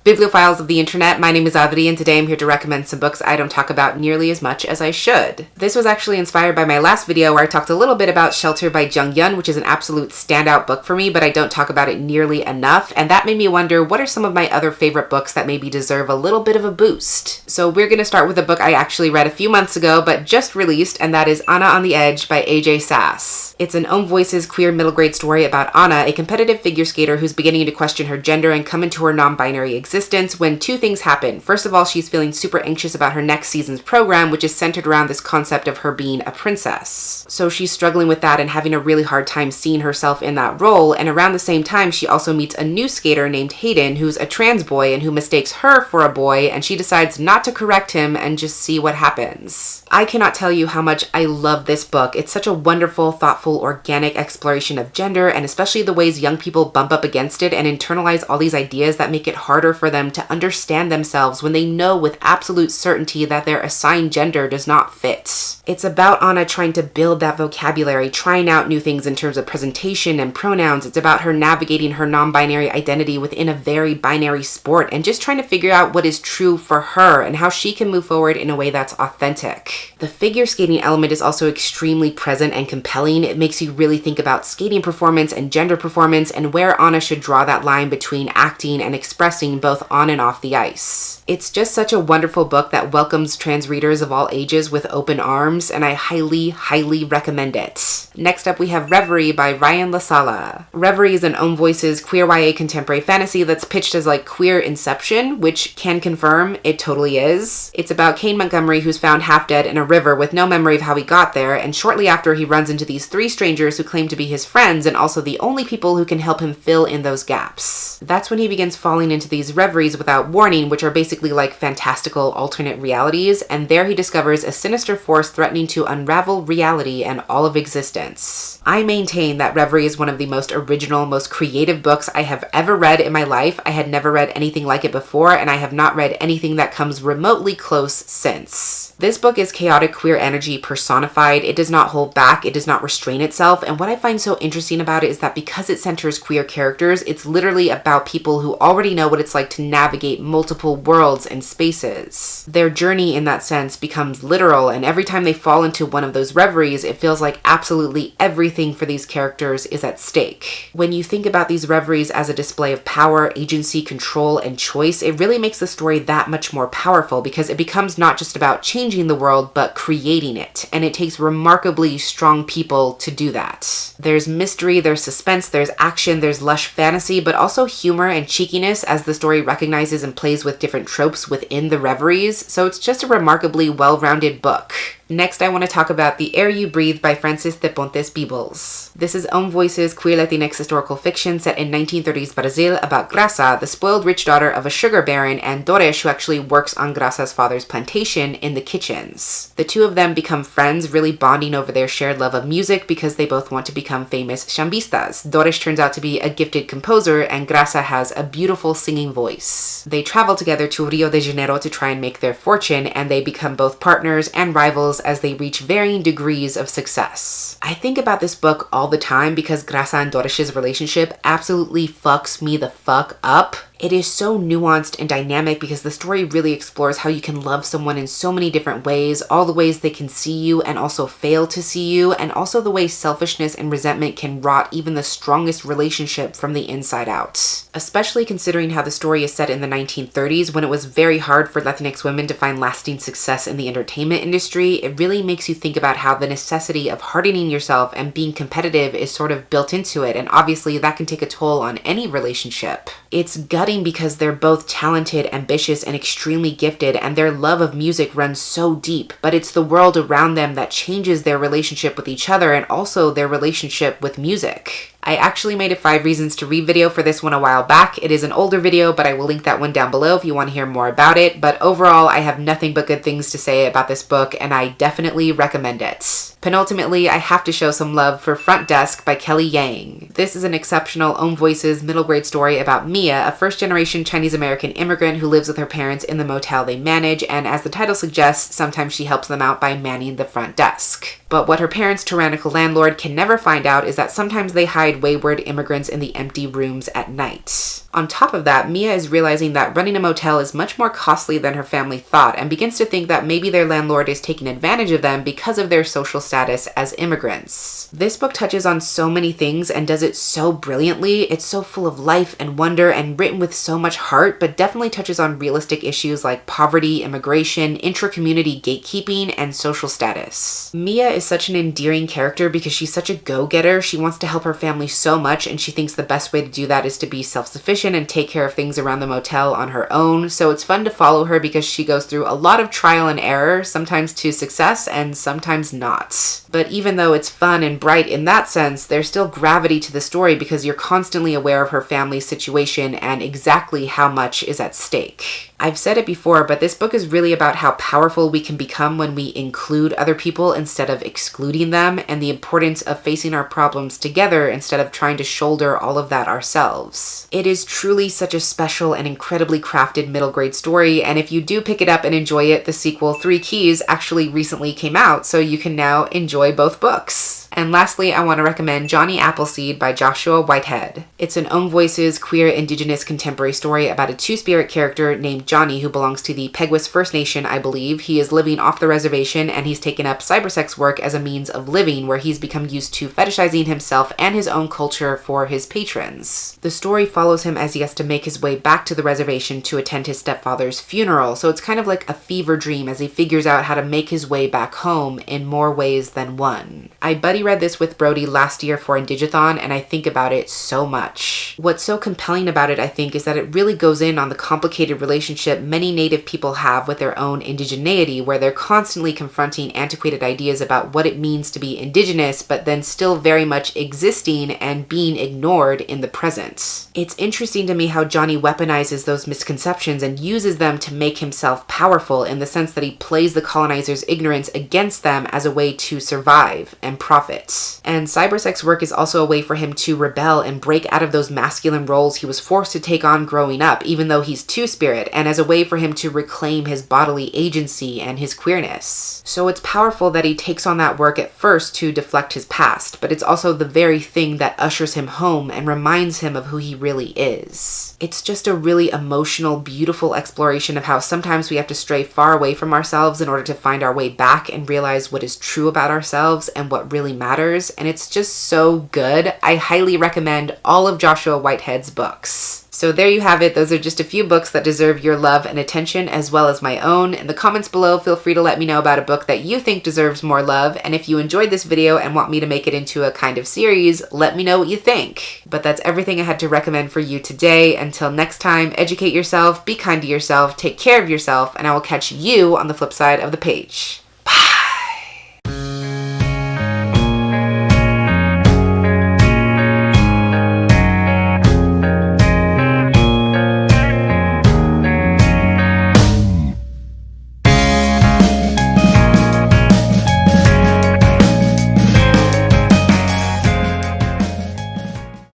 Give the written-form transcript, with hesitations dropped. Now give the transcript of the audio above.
Bibliophiles of the internet, my name is Adri, and today I'm here to recommend some books I don't talk about nearly as much as I should. This was actually inspired by my last video where I talked a little bit about Shelter by Jung Yun, which is an absolute standout book for me, but I don't talk about it nearly enough, and that made me wonder what are some of my other favorite books that maybe deserve a little bit of a boost. So we're going to start with a book I actually read a few months ago, but just released, and that is Anna on the Edge by AJ Sass. It's an Own Voices queer middle grade story about Anna, a competitive figure skater who's beginning to question her gender and come into her non-binary existence when two things happen. First of all, she's feeling super anxious about her next season's program, which is centered around this concept of her being a princess. So she's struggling with that and having a really hard time seeing herself in that role, and around the same time, she also meets a new skater named Hayden, who's a trans boy and who mistakes her for a boy, and she decides not to correct him and just see what happens. I cannot tell you how much I love this book. It's such a wonderful, thoughtful, organic exploration of gender, and especially the ways young people bump up against it and internalize all these ideas that make it harder for them to understand themselves when they know with absolute certainty that their assigned gender does not fit. It's about Anna trying to build that vocabulary, trying out new things in terms of presentation and pronouns. It's about her navigating her non-binary identity within a very binary sport and just trying to figure out what is true for her and how she can move forward in a way that's authentic. The figure skating element is also extremely present and compelling. It makes you really think about skating performance and gender performance and where Anna should draw that line between acting and expressing both on and off the ice. It's just such a wonderful book that welcomes trans readers of all ages with open arms, and I highly, highly recommend it. Next up, we have Reverie by Ryan LaSala. Reverie is an Own Voices queer YA contemporary fantasy that's pitched as like queer Inception, which can confirm it totally is. It's about Kane Montgomery, who's found half dead in a river with no memory of how he got there, and shortly after he runs into these three strangers who claim to be his friends and also the only people who can help him fill in those gaps. That's when he begins falling into these reveries without warning, which are basically like fantastical alternate realities, and there he discovers a sinister force threatening to unravel reality and all of existence. I maintain that Reverie is one of the most original, most creative books I have ever read in my life. I had never read anything like it before, and I have not read anything that comes remotely close since. This book is chaotic queer energy personified. It does not hold back. It does not restrain itself. And what I find so interesting about it is that because it centers queer characters, it's literally about people who already know what it's like to navigate multiple worlds and spaces. Their journey in that sense becomes literal, and every time they fall into one of those reveries, it feels like absolutely everything for these characters is at stake. When you think about these reveries as a display of power, agency, control, and choice, it really makes the story that much more powerful because it becomes not just about changing the world, but creating it. And it takes remarkably strong people to do that. There's mystery, there's suspense, there's action, there's lush fantasy, but also humor and cheekiness as the story recognizes and plays with different tropes within the reveries. So it's just a remarkably well-rounded book. Next, I want to talk about The Air You Breathe by Francis de Pontes Peebles. This is Own Voices queer Latinx historical fiction set in 1930s Brazil about Graça, the spoiled rich daughter of a sugar baron, and Dores, who actually works on Graça's father's plantation, in the kitchens. The two of them become friends, really bonding over their shared love of music because they both want to become famous chambistas. Dores turns out to be a gifted composer, and Graça has a beautiful singing voice. They travel together to Rio de Janeiro to try and make their fortune, and they become both partners and rivals as they reach varying degrees of success. I think about this book all the time because Graça and Doris' relationship absolutely fucks me the fuck up. It is so nuanced and dynamic because the story really explores how you can love someone in so many different ways, all the ways they can see you and also fail to see you, and also the way selfishness and resentment can rot even the strongest relationship from the inside out. Especially considering how the story is set in the 1930s when it was very hard for Latinx women to find lasting success in the entertainment industry, it really makes you think about how the necessity of hardening yourself and being competitive is sort of built into it, and obviously that can take a toll on any relationship. It's gutting because they're both talented, ambitious, and extremely gifted, and their love of music runs so deep, but it's the world around them that changes their relationship with each other and also their relationship with music. I actually made a 5 reasons to read video for this one a while back. It is an older video, but I will link that one down below if you want to hear more about it. But overall, I have nothing but good things to say about this book, and I definitely recommend it. Penultimately, I have to show some love for Front Desk by Kelly Yang. This is an exceptional Own Voices middle grade story about Mia, a first-generation Chinese-American immigrant who lives with her parents in the motel they manage, and as the title suggests, sometimes she helps them out by manning the front desk. But what her parents' tyrannical landlord can never find out is that sometimes they hide alongside wayward immigrants in the empty rooms at night. On top of that, Mia is realizing that running a motel is much more costly than her family thought and begins to think that maybe their landlord is taking advantage of them because of their social status as immigrants. This book touches on so many things and does it so brilliantly. It's so full of life and wonder and written with so much heart, but definitely touches on realistic issues like poverty, immigration, intra-community gatekeeping, and social status. Mia is such an endearing character because she's such a go-getter. She wants to help her family so much, and she thinks the best way to do that is to be self-sufficient and take care of things around the motel on her own. So it's fun to follow her because she goes through a lot of trial and error, sometimes to success and sometimes not. But even though it's fun and bright in that sense, there's still gravity to the story because you're constantly aware of her family's situation and exactly how much is at stake. I've said it before, but this book is really about how powerful we can become when we include other people instead of excluding them, and the importance of facing our problems together instead of trying to shoulder all of that ourselves. It is truly such a special and incredibly crafted middle grade story, and if you do pick it up and enjoy it, the sequel 3 Keys actually recently came out, so you can now enjoy both books. And lastly, I want to recommend Johnny Appleseed by Joshua Whitehead. It's an Own Voices queer indigenous contemporary story about a two-spirit character named Johnny who belongs to the Peguis First Nation, I believe. He is living off the reservation and he's taken up cybersex work as a means of living, where he's become used to fetishizing himself and his own culture for his patrons. The story follows him as he has to make his way back to the reservation to attend his stepfather's funeral, so it's kind of like a fever dream as he figures out how to make his way back home in more ways than one. I buddy read this with Brody last year for Indigithon, and I think about it so much. What's so compelling about it, I think, is that it really goes in on the complicated relationship many Native people have with their own indigeneity, where they're constantly confronting antiquated ideas about what it means to be indigenous, but then still very much existing and being ignored in the present. It's interesting to me how Johnny weaponizes those misconceptions and uses them to make himself powerful, in the sense that he plays the colonizers' ignorance against them as a way to survive and profit. And cybersex work is also a way for him to rebel and break out of those masculine roles he was forced to take on growing up, even though he's two-spirit, and as a way for him to reclaim his bodily agency and his queerness. So it's powerful that he takes on that work at first to deflect his past, but it's also the very thing that ushers him home and reminds him of who he really is. It's just a really emotional, beautiful exploration of how sometimes we have to stray far away from ourselves in order to find our way back and realize what is true about ourselves and what really matters, and it's just so good. I highly recommend all of Joshua Whitehead's books. So there you have it. Those are just a few books that deserve your love and attention, as well as my own. In the comments below, feel free to let me know about a book that you think deserves more love, and if you enjoyed this video and want me to make it into a kind of series, let me know what you think. But that's everything I had to recommend for you today. Until next time, educate yourself, be kind to yourself, take care of yourself, and I will catch you on the flip side of the page.